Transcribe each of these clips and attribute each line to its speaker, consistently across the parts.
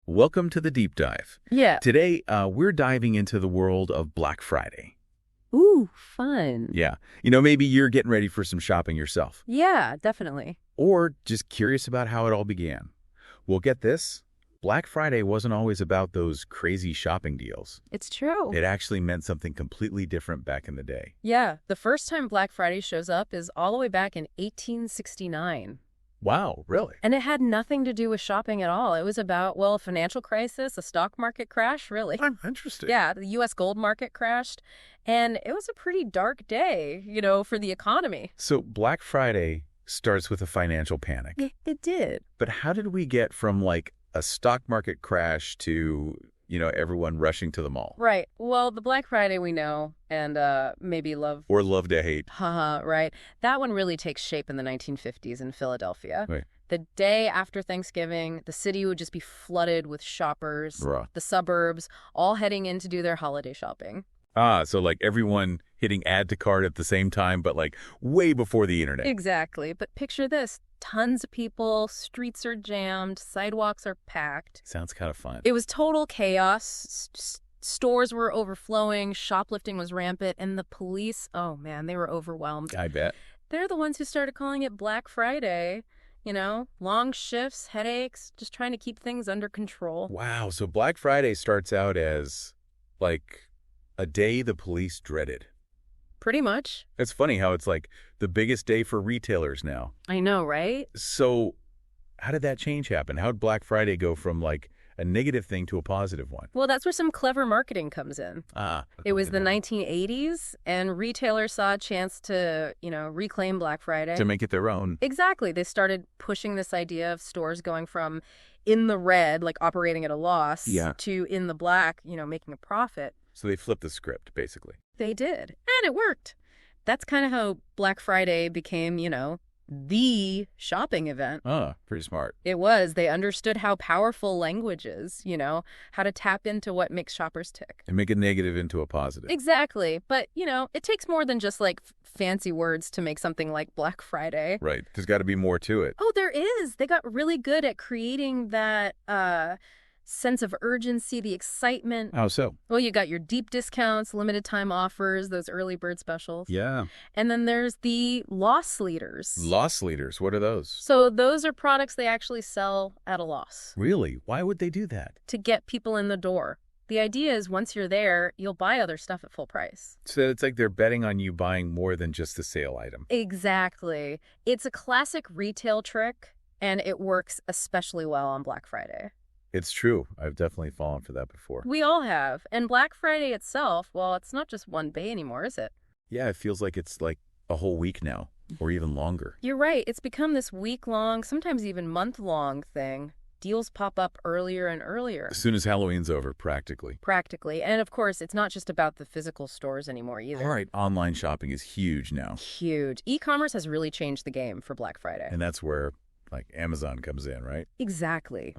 Speaker 1: Welcome to the deep dive.
Speaker 2: Yeah.
Speaker 1: Today, we're diving into the world of Black Friday.
Speaker 2: Ooh, fun.
Speaker 1: Yeah. Maybe you're getting ready for some shopping yourself,
Speaker 2: Yeah, definitely.
Speaker 1: or just curious about how it all began. Well, get this. Black Friday wasn't always about those crazy shopping deals.
Speaker 2: It's true.
Speaker 1: It actually meant something completely different back in the day.
Speaker 2: Yeah, the first time Black Friday shows up is all the way back in 1869.
Speaker 1: Wow, really?
Speaker 2: And it had nothing to do with shopping at all. It was about, well, a financial crisis, a stock market crash, really.
Speaker 1: I'm interested.
Speaker 2: Yeah, the U.S. gold market crashed, and it was a pretty dark day, for the economy.
Speaker 1: So Black Friday starts with a financial panic.
Speaker 2: It did.
Speaker 1: But how did we get from, like, a stock market crash to, everyone rushing to the mall?
Speaker 2: Right. Well, the Black Friday we know, and maybe love...
Speaker 1: Or love to hate.
Speaker 2: Haha, right. That one really takes shape in the 1950s in Philadelphia.
Speaker 1: Right.
Speaker 2: The day after Thanksgiving, the city would just be flooded with shoppers,
Speaker 1: Bruh.
Speaker 2: the suburbs, all heading in to do their holiday shopping.
Speaker 1: So like everyone hitting add to cart at the same time, but like way before the internet.
Speaker 2: Exactly. But picture this. Tons of people, streets are jammed, sidewalks are packed.
Speaker 1: Sounds kind of fun.
Speaker 2: It was total chaos. Stores were overflowing, shoplifting was rampant, and the police, oh man, they were overwhelmed.
Speaker 1: I bet.
Speaker 2: They're the ones who started calling it Black Friday. Long shifts, headaches, just trying to keep things under control.
Speaker 1: Wow. So Black Friday starts out as like a day the police dreaded.
Speaker 2: Pretty much.
Speaker 1: It's funny how it's like the biggest day for retailers now.
Speaker 2: I know, right?
Speaker 1: So how did that change happen? How did Black Friday go from like a negative thing to a positive one?
Speaker 2: Well, that's where some clever marketing comes in. It was the 1980s, and retailers saw a chance to, reclaim Black Friday.
Speaker 1: To make it their own.
Speaker 2: Exactly. They started pushing this idea of stores going from in the red, like operating at a loss, to in the black, making a profit.
Speaker 1: So they flipped the script, basically.
Speaker 2: They did. And it worked. That's kind of how Black Friday became, the shopping event.
Speaker 1: Pretty smart.
Speaker 2: It was. They understood how powerful language is, how to tap into what makes shoppers tick.
Speaker 1: And make a negative into a positive.
Speaker 2: Exactly. But, it takes more than just like fancy words to make something like Black Friday.
Speaker 1: Right. There's got to be more to it.
Speaker 2: Oh, there is. They got really good at creating that sense of urgency, the excitement.
Speaker 1: How so?
Speaker 2: Well, you got your deep discounts, limited time offers, those early bird specials.
Speaker 1: Yeah.
Speaker 2: And then there's the loss leaders.
Speaker 1: Loss leaders. What are those?
Speaker 2: So those are products they actually sell at a loss.
Speaker 1: Really? Why would they do that?
Speaker 2: To get people in the door. The idea is once you're there, you'll buy other stuff at full price.
Speaker 1: So it's like they're betting on you buying more than just the sale item.
Speaker 2: Exactly. It's a classic retail trick, and it works especially well on Black Friday.
Speaker 1: It's true. I've definitely fallen for that before.
Speaker 2: We all have. And Black Friday itself, well, it's not just one day anymore, is it?
Speaker 1: Yeah, it feels like it's like a whole week now, or even longer.
Speaker 2: You're right. It's become this week-long, sometimes even month-long thing. Deals pop up earlier and earlier.
Speaker 1: As soon as Halloween's over, practically.
Speaker 2: Practically. And of course, it's not just about the physical stores anymore either.
Speaker 1: All right, online shopping is huge now.
Speaker 2: Huge. E-commerce has really changed the game for Black Friday.
Speaker 1: And that's where, like, Amazon comes in, right?
Speaker 2: Exactly.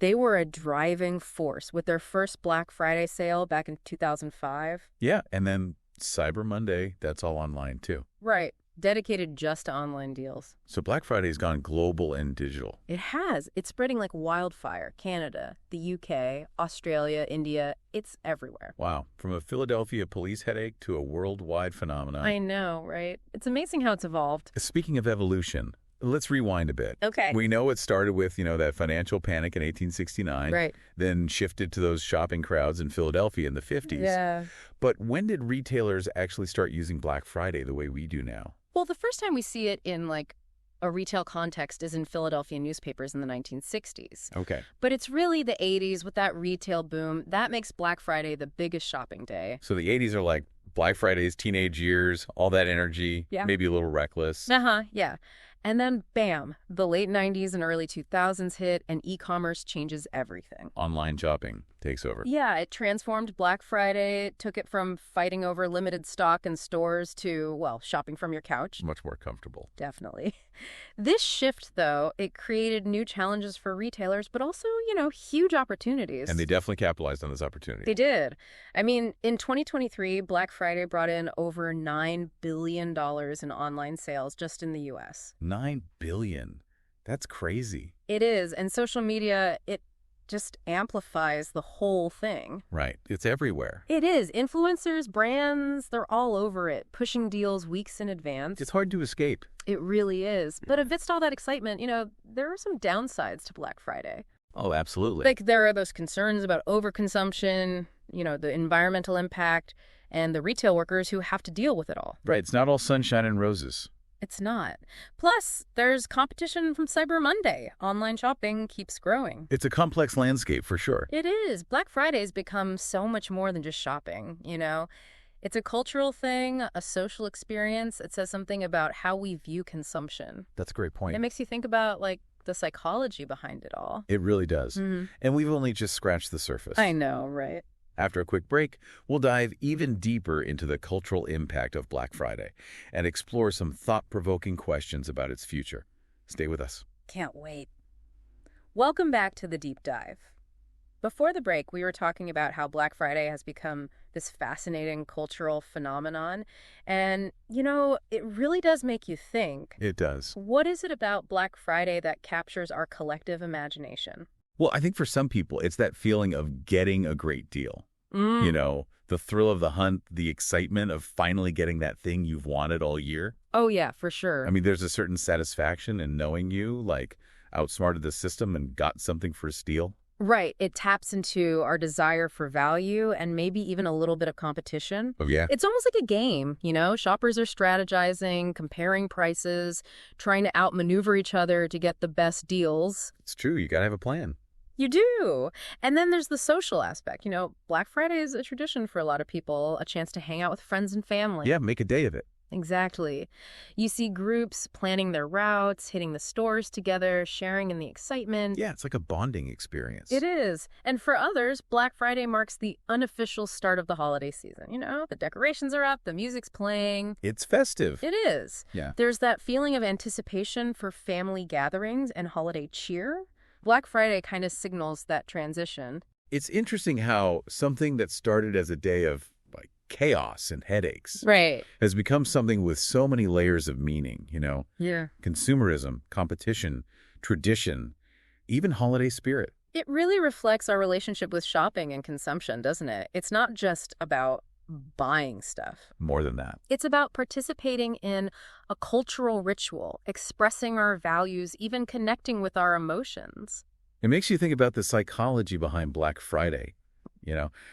Speaker 2: They were a driving force with their first Black Friday sale back in 2005.
Speaker 1: Yeah, and then Cyber Monday, that's all online, too.
Speaker 2: Right. Dedicated just to online deals.
Speaker 1: So Black Friday's gone global and digital.
Speaker 2: It has. It's spreading like wildfire. Canada, the UK, Australia, India. It's everywhere.
Speaker 1: Wow. From a Philadelphia police headache to a worldwide phenomenon.
Speaker 2: I know, right? It's amazing how it's evolved.
Speaker 1: Speaking of evolution, let's rewind a bit.
Speaker 2: Okay.
Speaker 1: We know it started with, that financial panic in 1869.
Speaker 2: Right.
Speaker 1: Then shifted to those shopping crowds in Philadelphia in the 50s.
Speaker 2: Yeah.
Speaker 1: But when did retailers actually start using Black Friday the way we do now?
Speaker 2: Well, the first time we see it in like a retail context is in Philadelphia newspapers in the 1960s.
Speaker 1: Okay.
Speaker 2: But it's really the 80s with that retail boom. That makes Black Friday the biggest shopping day.
Speaker 1: So the 80s are like Black Friday's teenage years, all that energy, maybe a little reckless.
Speaker 2: Yeah. And then, bam, the late 90s and early 2000s hit, and e-commerce changes everything.
Speaker 1: Online shopping takes over.
Speaker 2: Yeah, it transformed Black Friday, took it from fighting over limited stock in stores to, well, shopping from your couch.
Speaker 1: Much more comfortable.
Speaker 2: Definitely. This shift, though, it created new challenges for retailers, but also, huge opportunities.
Speaker 1: And they definitely capitalized on this opportunity.
Speaker 2: They did. I mean, in 2023, Black Friday brought in over $9 billion in online sales just in the U.S.
Speaker 1: $9 billion. That's crazy.
Speaker 2: It is. And social media, it just amplifies the whole thing.
Speaker 1: Right. It's everywhere.
Speaker 2: It is. Influencers, brands, they're all over it, pushing deals weeks in advance.
Speaker 1: It's hard to escape.
Speaker 2: It really is. But amidst all that excitement, there are some downsides to Black Friday.
Speaker 1: Oh, absolutely.
Speaker 2: Like there are those concerns about overconsumption, the environmental impact, and the retail workers who have to deal with it all.
Speaker 1: Right. It's not all sunshine and roses.
Speaker 2: It's not. Plus, there's competition from Cyber Monday. Online shopping keeps growing.
Speaker 1: It's a complex landscape for sure.
Speaker 2: It is. Black Friday's become so much more than just shopping, It's a cultural thing, a social experience. It says something about how we view consumption.
Speaker 1: That's a great point.
Speaker 2: It makes you think about, the psychology behind it all.
Speaker 1: It really does. Mm-hmm. And we've only just scratched the surface.
Speaker 2: I know, right?
Speaker 1: After a quick break, we'll dive even deeper into the cultural impact of Black Friday and explore some thought-provoking questions about its future. Stay with us.
Speaker 2: Can't wait. Welcome back to The Deep Dive. Before the break, we were talking about how Black Friday has become this fascinating cultural phenomenon. And, it really does make you think.
Speaker 1: It does.
Speaker 2: What is it about Black Friday that captures our collective imagination?
Speaker 1: Well, I think for some people, it's that feeling of getting a great deal. The thrill of the hunt, the excitement of finally getting that thing you've wanted all year.
Speaker 2: Oh, yeah, for sure.
Speaker 1: I mean, there's a certain satisfaction in knowing you, outsmarted the system and got something for a steal.
Speaker 2: Right. It taps into our desire for value and maybe even a little bit of competition.
Speaker 1: Oh, yeah.
Speaker 2: It's almost like a game, Shoppers are strategizing, comparing prices, trying to outmaneuver each other to get the best deals.
Speaker 1: It's true. You got to have a plan.
Speaker 2: You do. And then there's the social aspect. Black Friday is a tradition for a lot of people, a chance to hang out with friends and family.
Speaker 1: Yeah, make a day of it.
Speaker 2: Exactly. You see groups planning their routes, hitting the stores together, sharing in the excitement.
Speaker 1: Yeah, it's like a bonding experience.
Speaker 2: It is. And for others, Black Friday marks the unofficial start of the holiday season. The decorations are up, the music's playing.
Speaker 1: It's festive.
Speaker 2: It is.
Speaker 1: Yeah.
Speaker 2: There's that feeling of anticipation for family gatherings and holiday cheer. Black Friday kind of signals that transition.
Speaker 1: It's interesting how something that started as a day of chaos and headaches has become something with so many layers of meaning,
Speaker 2: Yeah.
Speaker 1: Consumerism, competition, tradition, even holiday spirit.
Speaker 2: It really reflects our relationship with shopping and consumption, doesn't it? It's not just about buying stuff.
Speaker 1: More than that.
Speaker 2: It's about participating in a cultural ritual, expressing our values, even connecting with our emotions.
Speaker 1: It makes you think about the psychology behind Black Friday.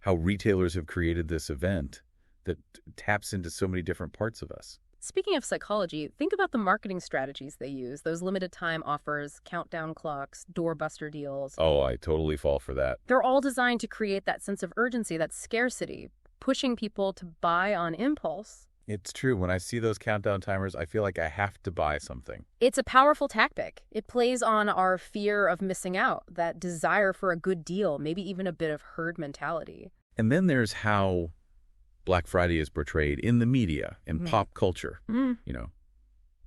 Speaker 1: How retailers have created this event that taps into so many different parts of us.
Speaker 2: Speaking of psychology, think about the marketing strategies they use, those limited time offers, countdown clocks, doorbuster deals.
Speaker 1: Oh, I totally fall for that.
Speaker 2: They're all designed to create that sense of urgency, that scarcity, pushing people to buy on impulse.
Speaker 1: It's true. When I see those countdown timers, I feel like I have to buy something.
Speaker 2: It's a powerful tactic. It plays on our fear of missing out, that desire for a good deal, maybe even a bit of herd mentality.
Speaker 1: And then there's how Black Friday is portrayed in the media and pop culture.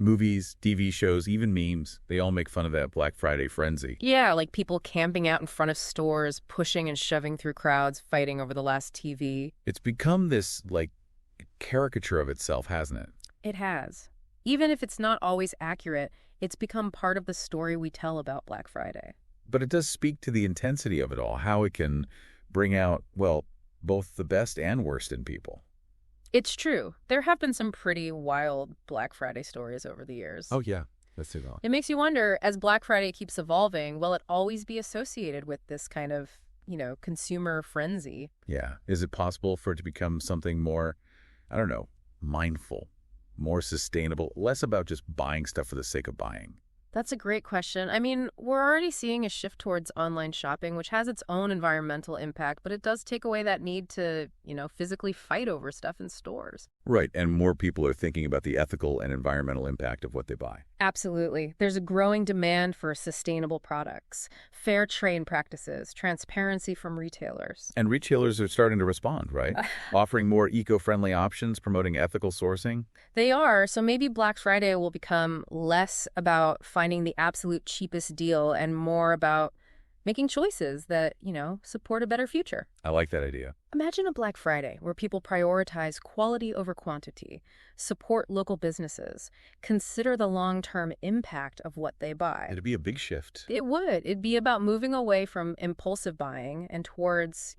Speaker 1: Movies, TV shows, even memes, they all make fun of that Black Friday frenzy.
Speaker 2: Yeah, like people camping out in front of stores, pushing and shoving through crowds, fighting over the last TV.
Speaker 1: It's become this, caricature of itself, hasn't it?
Speaker 2: It has. Even if it's not always accurate, it's become part of the story we tell about Black Friday.
Speaker 1: But it does speak to the intensity of it all, how it can bring out, both the best and worst in people.
Speaker 2: It's true. There have been some pretty wild Black Friday stories over the years.
Speaker 1: Oh, yeah. Let's do that.
Speaker 2: It makes you wonder, as Black Friday keeps evolving, will it always be associated with this kind of, consumer frenzy?
Speaker 1: Yeah. Is it possible for it to become something more, mindful, more sustainable, less about just buying stuff for the sake of buying?
Speaker 2: That's a great question. I mean, we're already seeing a shift towards online shopping, which has its own environmental impact, but it does take away that need to, physically fight over stuff in stores.
Speaker 1: Right, and more people are thinking about the ethical and environmental impact of what they buy.
Speaker 2: Absolutely. There's a growing demand for sustainable products, fair trade practices, transparency from retailers.
Speaker 1: And retailers are starting to respond, right? Offering more eco-friendly options, promoting ethical sourcing.
Speaker 2: They are, so maybe Black Friday will become less about finding the absolute cheapest deal and more about making choices that, support a better future.
Speaker 1: I like that idea.
Speaker 2: Imagine a Black Friday where people prioritize quality over quantity, support local businesses, consider the long-term impact of what they buy.
Speaker 1: It'd be a big shift.
Speaker 2: It would. It'd be about moving away from impulsive buying and towards,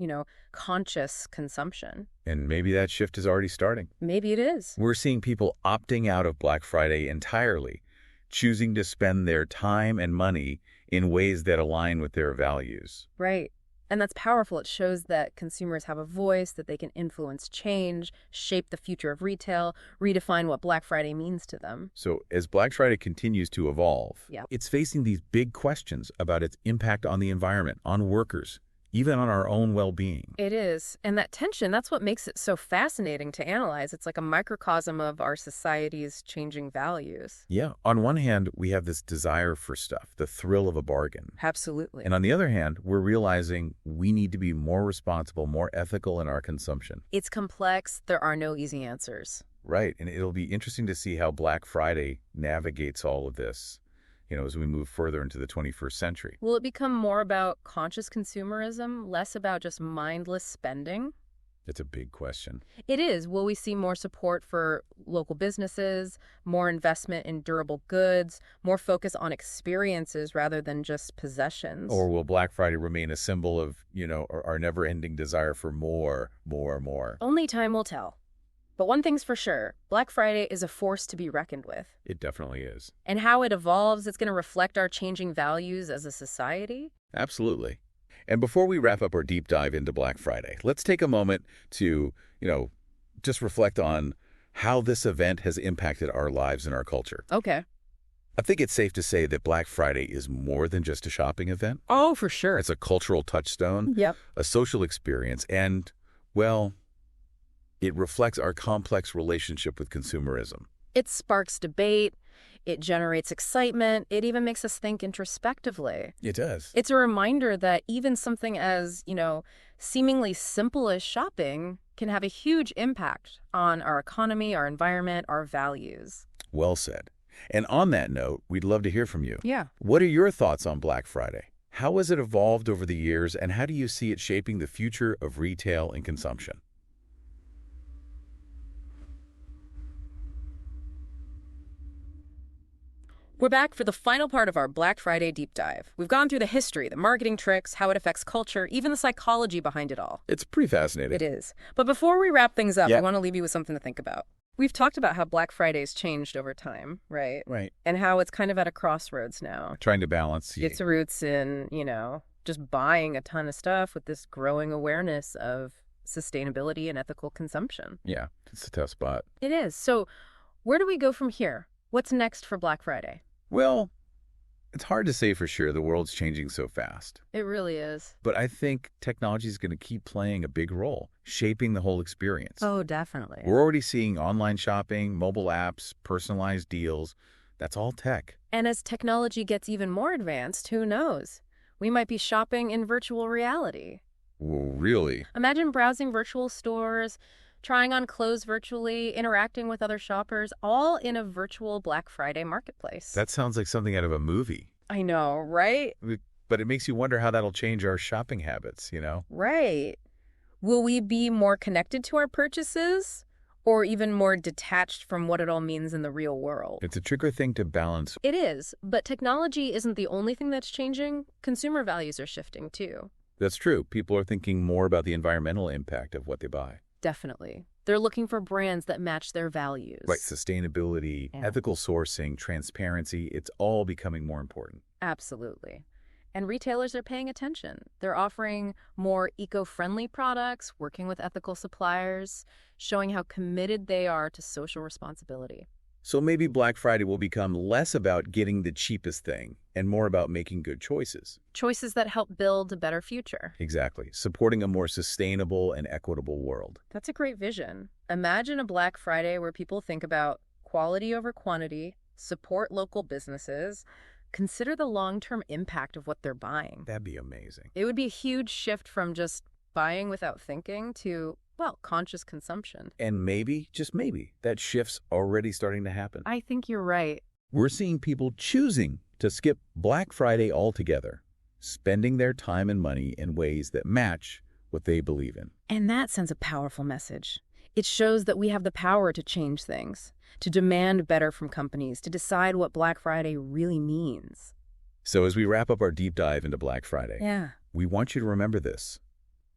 Speaker 2: conscious consumption.
Speaker 1: And maybe that shift is already starting.
Speaker 2: Maybe it is.
Speaker 1: We're seeing people opting out of Black Friday entirely, choosing to spend their time and money in ways that align with their values.
Speaker 2: Right. And that's powerful. It shows that consumers have a voice, that they can influence change, shape the future of retail, redefine what Black Friday means to them.
Speaker 1: So as Black Friday continues to evolve,
Speaker 2: Yep.
Speaker 1: it's facing these big questions about its impact on the environment, on workers, even on our own well-being.
Speaker 2: It is. And that tension, that's what makes it so fascinating to analyze. It's like a microcosm of our society's changing values.
Speaker 1: Yeah, on one hand, we have this desire for stuff, the thrill of a bargain.
Speaker 2: Absolutely.
Speaker 1: And on the other hand, we're realizing we need to be more responsible, more ethical in our consumption.
Speaker 2: It's complex. There are no easy answers.
Speaker 1: Right, and it'll be interesting to see how Black Friday navigates all of this, as we move further into the 21st century.
Speaker 2: Will it become more about conscious consumerism, less about just mindless spending?
Speaker 1: It's a big question.
Speaker 2: It is. Will we see more support for local businesses, more investment in durable goods, more focus on experiences rather than just possessions?
Speaker 1: Or will Black Friday remain a symbol of, our never-ending desire for more?
Speaker 2: Only time will tell. But one thing's for sure, Black Friday is a force to be reckoned with.
Speaker 1: It definitely is.
Speaker 2: And how it evolves, it's going to reflect our changing values as a society.
Speaker 1: Absolutely. And before we wrap up our deep dive into Black Friday, let's take a moment to, just reflect on how this event has impacted our lives and our culture.
Speaker 2: Okay.
Speaker 1: I think it's safe to say that Black Friday is more than just a shopping event.
Speaker 2: Oh, for sure.
Speaker 1: It's a cultural touchstone,
Speaker 2: Yep.
Speaker 1: a social experience, and, well, it reflects our complex relationship with consumerism.
Speaker 2: It sparks debate. It generates excitement. It even makes us think introspectively.
Speaker 1: It does.
Speaker 2: It's a reminder that even something as, seemingly simple as shopping can have a huge impact on our economy, our environment, our values.
Speaker 1: Well said. And on that note, we'd love to hear from you.
Speaker 2: Yeah.
Speaker 1: What are your thoughts on Black Friday? How has it evolved over the years, and how do you see it shaping the future of retail and consumption?
Speaker 2: We're back for the final part of our Black Friday deep dive. We've gone through the history, the marketing tricks, how it affects culture, even the psychology behind it all.
Speaker 1: It's pretty fascinating.
Speaker 2: It is. But before we wrap things up,
Speaker 1: Yeah.
Speaker 2: I want to leave you with something to think about. We've talked about how Black Friday's changed over time, right?
Speaker 1: Right.
Speaker 2: And how it's kind of at a crossroads now.
Speaker 1: Trying to balance.
Speaker 2: Its roots in, just buying a ton of stuff with this growing awareness of sustainability and ethical consumption.
Speaker 1: Yeah, it's a tough spot.
Speaker 2: It is. So where do we go from here? What's next for Black Friday?
Speaker 1: Well, it's hard to say for sure. The world's changing so fast.
Speaker 2: It really is.
Speaker 1: But I think technology is going to keep playing a big role, shaping the whole experience.
Speaker 2: Oh, definitely.
Speaker 1: We're already seeing online shopping, mobile apps, personalized deals. That's all tech.
Speaker 2: And as technology gets even more advanced, who knows? We might be shopping in virtual reality.
Speaker 1: Well, really?
Speaker 2: Imagine browsing virtual stores, trying on clothes virtually, interacting with other shoppers, all in a virtual Black Friday marketplace.
Speaker 1: That sounds like something out of a movie.
Speaker 2: I know, right?
Speaker 1: But it makes you wonder how that'll change our shopping habits,
Speaker 2: Right. Will we be more connected to our purchases or even more detached from what it all means in the real world?
Speaker 1: It's a trickier thing to balance.
Speaker 2: It is, but technology isn't the only thing that's changing. Consumer values are shifting too.
Speaker 1: That's true. People are thinking more about the environmental impact of what they buy.
Speaker 2: Definitely. They're looking for brands that match their values.
Speaker 1: Right, sustainability,
Speaker 2: Yeah.
Speaker 1: ethical sourcing, transparency, it's all becoming more important.
Speaker 2: Absolutely. And retailers are paying attention. They're offering more eco-friendly products, working with ethical suppliers, showing how committed they are to social responsibility.
Speaker 1: So maybe Black Friday will become less about getting the cheapest thing and more about making good choices.
Speaker 2: Choices that help build a better future.
Speaker 1: Exactly. Supporting a more sustainable and equitable world.
Speaker 2: That's a great vision. Imagine a Black Friday where people think about quality over quantity, support local businesses, consider the long-term impact of what they're buying.
Speaker 1: That'd be amazing.
Speaker 2: It would be a huge shift from just buying without thinking to, conscious consumption.
Speaker 1: And maybe, just maybe, that shift's already starting to happen.
Speaker 2: I think you're right.
Speaker 1: We're seeing people choosing to skip Black Friday altogether, spending their time and money in ways that match what they believe in.
Speaker 2: And that sends a powerful message. It shows that we have the power to change things, to demand better from companies, to decide what Black Friday really means.
Speaker 1: So as we wrap up our deep dive into Black Friday, we want you to remember this.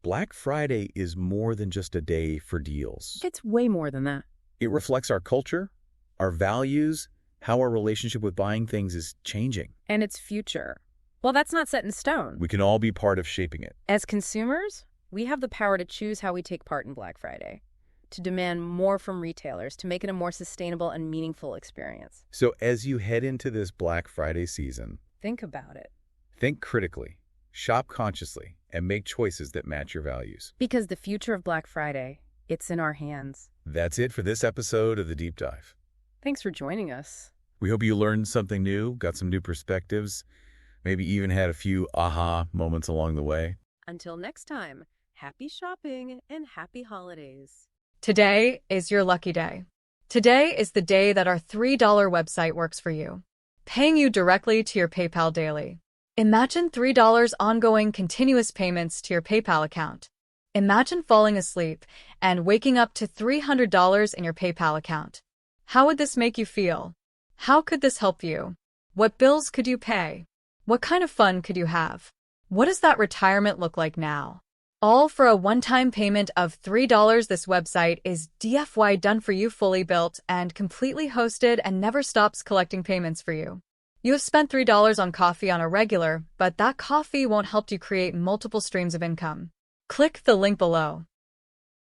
Speaker 1: Black Friday is more than just a day for deals.
Speaker 2: It's way more than that.
Speaker 1: It reflects our culture, our values, how our relationship with buying things is changing.
Speaker 2: And its future. Well, that's not set in stone.
Speaker 1: We can all be part of shaping it.
Speaker 2: As consumers, we have the power to choose how we take part in Black Friday, to demand more from retailers, to make it a more sustainable and meaningful experience.
Speaker 1: So as you head into this Black Friday season,
Speaker 2: think about it.
Speaker 1: Think critically, shop consciously, and make choices that match your values.
Speaker 2: Because the future of Black Friday, it's in our hands.
Speaker 1: That's it for this episode of The Deep Dive.
Speaker 2: Thanks for joining us.
Speaker 1: We hope you learned something new, got some new perspectives, maybe even had a few aha moments along the way.
Speaker 2: Until next time, happy shopping and happy holidays.
Speaker 3: Today is your lucky day. Today is the day that our $3 website works for you, paying you directly to your PayPal daily. Imagine $3 ongoing continuous payments to your PayPal account. Imagine falling asleep and waking up to $300 in your PayPal account. How would this make you feel? How could this help you? What bills could you pay? What kind of fun could you have? What does that retirement look like now? All for a one-time payment of $3. This website is DFY done for you, fully built and completely hosted, and never stops collecting payments for you. You have spent $3 on coffee on a regular, but that coffee won't help you create multiple streams of income. Click the link below.